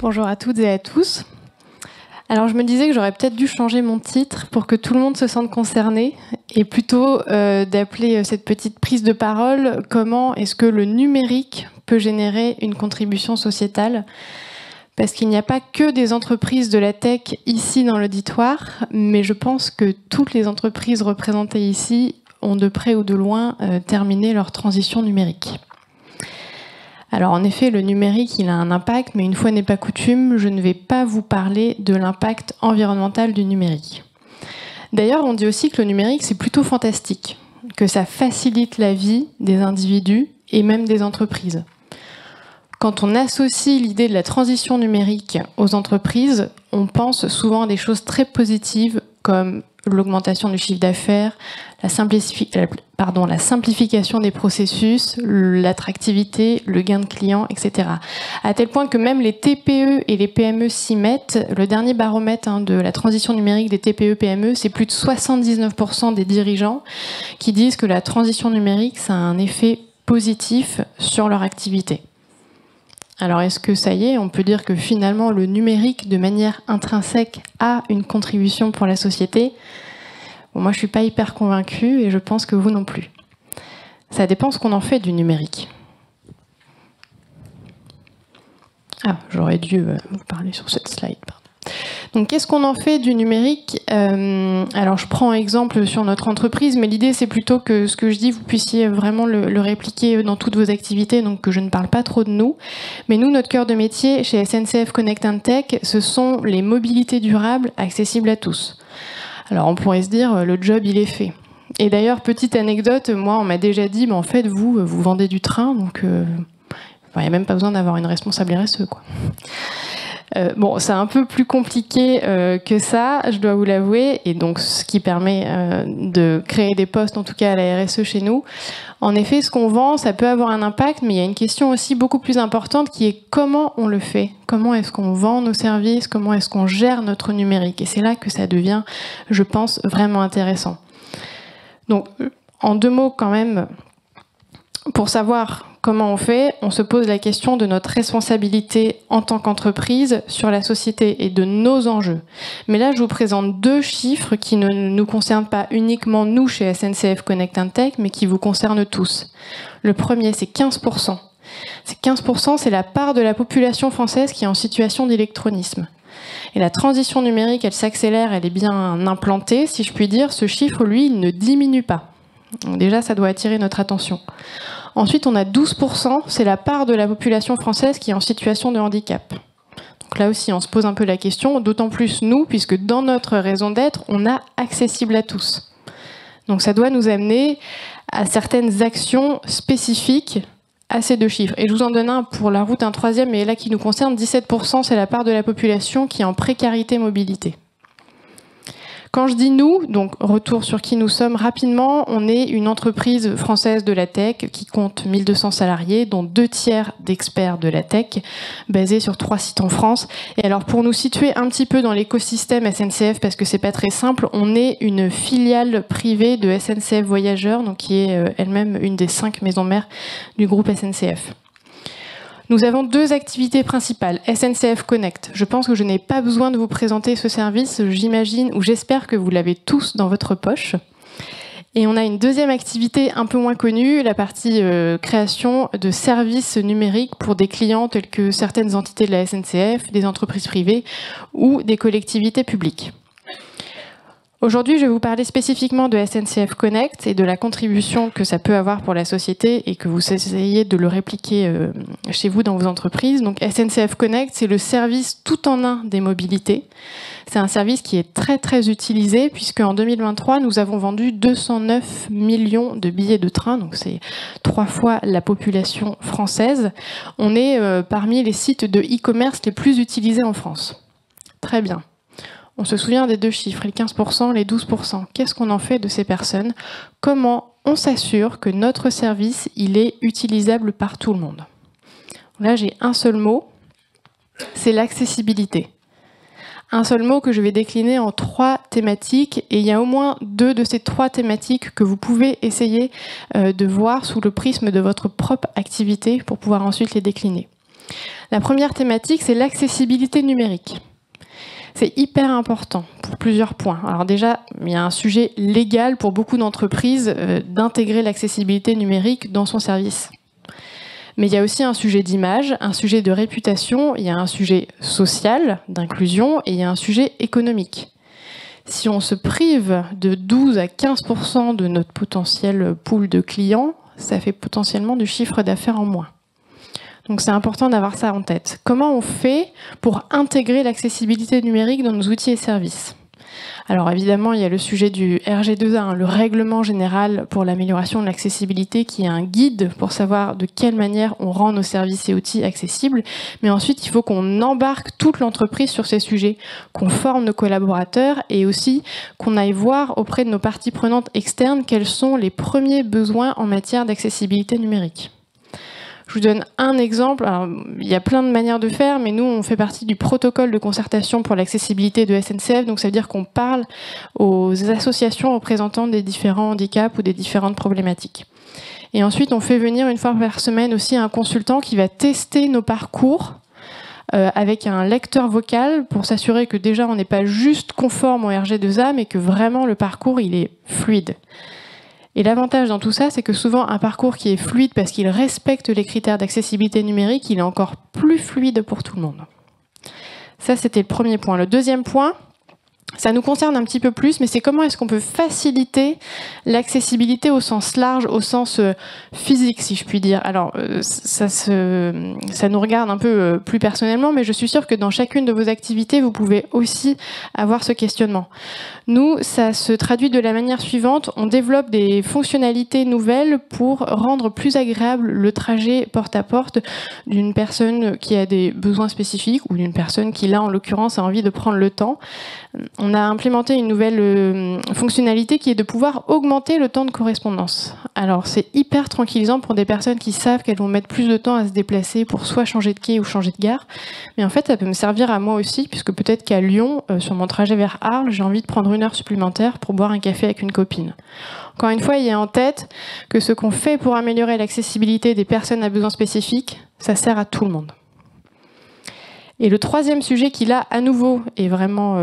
Bonjour à toutes et à tous. Alors je me disais que j'aurais peut-être dû changer mon titre pour que tout le monde se sente concerné et plutôt d'appeler cette petite prise de parole « Comment est-ce que le numérique peut générer une contribution sociétale ?» Parce qu'il n'y a pas que des entreprises de la tech ici dans l'auditoire, mais je pense que toutes les entreprises représentées ici ont de près ou de loin terminé leur transition numérique. Alors en effet, le numérique, il a un impact, mais une fois n'est pas coutume, je ne vais pas vous parler de l'impact environnemental du numérique. D'ailleurs, on dit aussi que le numérique, c'est plutôt fantastique, que ça facilite la vie des individus et même des entreprises. Quand on associe l'idée de la transition numérique aux entreprises, on pense souvent à des choses très positives comme l'augmentation du chiffre d'affaires, la simplification des processus, l'attractivité, le gain de clients, etc. À tel point que même les TPE et les PME s'y mettent. Le dernier baromètre de la transition numérique des TPE-PME, c'est plus de 79% des dirigeants qui disent que la transition numérique, ça a un effet positif sur leur activité. Alors est-ce que ça y est, on peut dire que finalement le numérique de manière intrinsèque a une contribution pour la société ? Bon, moi je ne suis pas hyper convaincue et je pense que vous non plus. Ça dépend ce qu'on en fait du numérique. Ah, j'aurais dû vous parler sur cette slide, pardon. Donc, qu'est-ce qu'on en fait du numérique ? Alors, je prends exemple sur notre entreprise, mais l'idée, c'est plutôt que ce que je dis, vous puissiez vraiment le répliquer dans toutes vos activités, donc que je ne parle pas trop de nous. Mais nous, notre cœur de métier chez SNCF Connect and Tech, ce sont les mobilités durables accessibles à tous. Alors, on pourrait se dire, le job, il est fait. Et d'ailleurs, petite anecdote, moi, on m'a déjà dit, mais en fait, vous vendez du train, donc il n'y a même pas besoin d'avoir une responsable RSE, quoi. Bon, c'est un peu plus compliqué que ça, je dois vous l'avouer, et donc ce qui permet de créer des postes, en tout cas à la RSE chez nous. En effet, ce qu'on vend, ça peut avoir un impact, mais il y a une question aussi beaucoup plus importante qui est comment on le fait. Comment est-ce qu'on vend nos services ? Comment est-ce qu'on gère notre numérique ? Et c'est là que ça devient, je pense, vraiment intéressant. Donc, en 2 mots quand même, pour savoir comment on fait, on se pose la question de notre responsabilité en tant qu'entreprise sur la société et de nos enjeux. Mais là, je vous présente 2 chiffres qui ne nous concernent pas uniquement nous chez SNCF Connect and Tech, mais qui vous concernent tous. Le premier, c'est 15%. Ces 15%, c'est la part de la population française qui est en situation d'électronisme. Et la transition numérique, elle s'accélère, elle est bien implantée, si je puis dire. Ce chiffre, lui, il ne diminue pas. Donc déjà, ça doit attirer notre attention. Ensuite, on a 12%, c'est la part de la population française qui est en situation de handicap. Donc là aussi, on se pose un peu la question, d'autant plus nous, puisque dans notre raison d'être, on a accessible à tous. Donc ça doit nous amener à certaines actions spécifiques à ces 2 chiffres. Et je vous en donne un pour la route, un troisième, et là qui nous concerne, 17%, c'est la part de la population qui est en précarité mobilité. Quand je dis nous, donc retour sur qui nous sommes rapidement, on est une entreprise française de la tech qui compte 1200 salariés, dont 2/3 d'experts de la tech, basés sur 3 sites en France. Et alors pour nous situer un petit peu dans l'écosystème SNCF, parce que c'est pas très simple, on est une filiale privée de SNCF Voyageurs, donc qui est elle-même une des 5 maisons mères du groupe SNCF. Nous avons 2 activités principales. SNCF Connect. Je pense que je n'ai pas besoin de vous présenter ce service. J'imagine ou j'espère que vous l'avez tous dans votre poche. Et on a une deuxième activité un peu moins connue, la partie création de services numériques pour des clients tels que certaines entités de la SNCF, des entreprises privées ou des collectivités publiques. Aujourd'hui, je vais vous parler spécifiquement de SNCF Connect et de la contribution que ça peut avoir pour la société et que vous essayez de le répliquer chez vous dans vos entreprises. Donc SNCF Connect, c'est le service tout en un des mobilités. C'est un service qui est très très utilisé puisque en 2023, nous avons vendu 209 millions de billets de train, donc c'est 3 fois la population française. On est parmi les sites de e-commerce les plus utilisés en France. Très bien. On se souvient des 2 chiffres, les 15%, les 12%. Qu'est-ce qu'on en fait de ces personnes ? Comment on s'assure que notre service, il est utilisable par tout le monde ? Là, j'ai un seul mot, c'est l'accessibilité. Un seul mot que je vais décliner en 3 thématiques, et il y a au moins 2 de ces 3 thématiques que vous pouvez essayer de voir sous le prisme de votre propre activité pour pouvoir ensuite les décliner. La première thématique, c'est l'accessibilité numérique. C'est hyper important pour plusieurs points. Alors déjà, il y a un sujet légal pour beaucoup d'entreprises d'intégrer l'accessibilité numérique dans son service. Mais il y a aussi un sujet d'image, un sujet de réputation, il y a un sujet social, d'inclusion, et il y a un sujet économique. Si on se prive de 12 à 15% de notre potentiel pool de clients, ça fait potentiellement du chiffre d'affaires en moins. Donc c'est important d'avoir ça en tête. Comment on fait pour intégrer l'accessibilité numérique dans nos outils et services ? Alors évidemment, il y a le sujet du RG2A, le règlement général pour l'amélioration de l'accessibilité, qui est un guide pour savoir de quelle manière on rend nos services et outils accessibles. Mais ensuite, il faut qu'on embarque toute l'entreprise sur ces sujets, qu'on forme nos collaborateurs et aussi qu'on aille voir auprès de nos parties prenantes externes quels sont les premiers besoins en matière d'accessibilité numérique. Je vous donne un exemple. Alors, il y a plein de manières de faire, mais nous, on fait partie du protocole de concertation pour l'accessibilité de SNCF. Donc, ça veut dire qu'on parle aux associations représentant des différents handicaps ou des différentes problématiques. Et ensuite, on fait venir une fois par semaine aussi un consultant qui va tester nos parcours avec un lecteur vocal pour s'assurer que déjà, on n'est pas juste conforme au RG2A, mais que vraiment le parcours, il est fluide. Et l'avantage dans tout ça, c'est que souvent un parcours qui est fluide parce qu'il respecte les critères d'accessibilité numérique, il est encore plus fluide pour tout le monde. Ça, c'était le premier point. Le deuxième point, ça nous concerne un petit peu plus, mais c'est comment est-ce qu'on peut faciliter l'accessibilité au sens large, au sens physique, si je puis dire. Alors, ça nous regarde un peu plus personnellement, mais je suis sûre que dans chacune de vos activités, vous pouvez aussi avoir ce questionnement. Nous, ça se traduit de la manière suivante. On développe des fonctionnalités nouvelles pour rendre plus agréable le trajet porte à porte d'une personne qui a des besoins spécifiques ou d'une personne qui, là, en l'occurrence, a envie de prendre le temps. On a implémenté une nouvelle fonctionnalité qui est de pouvoir augmenter le temps de correspondance. Alors, c'est hyper tranquillisant pour des personnes qui savent qu'elles vont mettre plus de temps à se déplacer pour soit changer de quai ou changer de gare. Mais en fait, ça peut me servir à moi aussi, puisque peut-être qu'à Lyon, sur mon trajet vers Arles, j'ai envie de prendre une heure supplémentaire pour boire un café avec une copine. Encore une fois, ayez en tête que ce qu'on fait pour améliorer l'accessibilité des personnes à besoins spécifiques, ça sert à tout le monde. Et le troisième sujet qui, là, à nouveau, est vraiment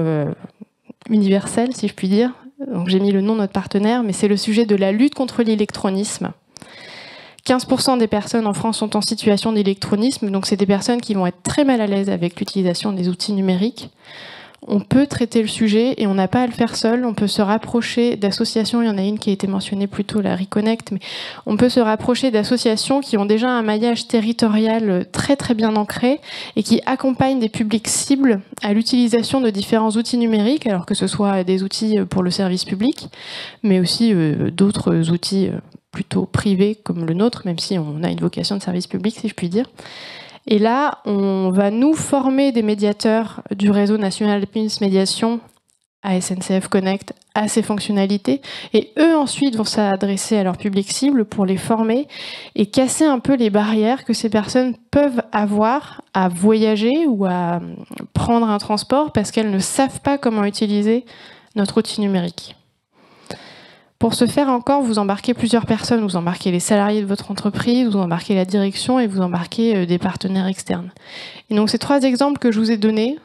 universel, si je puis dire, donc j'ai mis le nom de notre partenaire, mais c'est le sujet de la lutte contre l'électronisme. 15% des personnes en France sont en situation d'électronisme, donc c'est des personnes qui vont être très mal à l'aise avec l'utilisation des outils numériques. On peut traiter le sujet et on n'a pas à le faire seul. On peut se rapprocher d'associations. Il y en a une qui a été mentionnée plus tôt, la Reconnect, mais on peut se rapprocher d'associations qui ont déjà un maillage territorial très très bien ancré et qui accompagnent des publics cibles à l'utilisation de différents outils numériques, alors que ce soit des outils pour le service public, mais aussi d'autres outils plutôt privés comme le nôtre, même si on a une vocation de service public, si je puis dire. Et là, on va nous former des médiateurs du réseau national PIMS Médiation à SNCF Connect à ces fonctionnalités. Et eux, ensuite, vont s'adresser à leur public cible pour les former et casser un peu les barrières que ces personnes peuvent avoir à voyager ou à prendre un transport parce qu'elles ne savent pas comment utiliser notre outil numérique. Pour ce faire encore, vous embarquez plusieurs personnes, vous embarquez les salariés de votre entreprise, vous embarquez la direction et vous embarquez des partenaires externes. Et donc ces trois exemples que je vous ai donnés,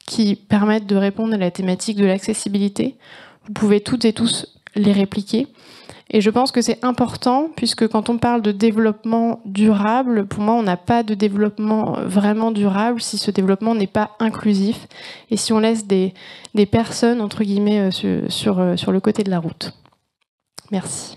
qui permettent de répondre à la thématique de l'accessibilité, vous pouvez toutes et tous les répliquer. Et je pense que c'est important, puisque quand on parle de développement durable, pour moi, on n'a pas de développement vraiment durable si ce développement n'est pas inclusif et si on laisse des personnes, entre guillemets, sur le côté de la route. Merci.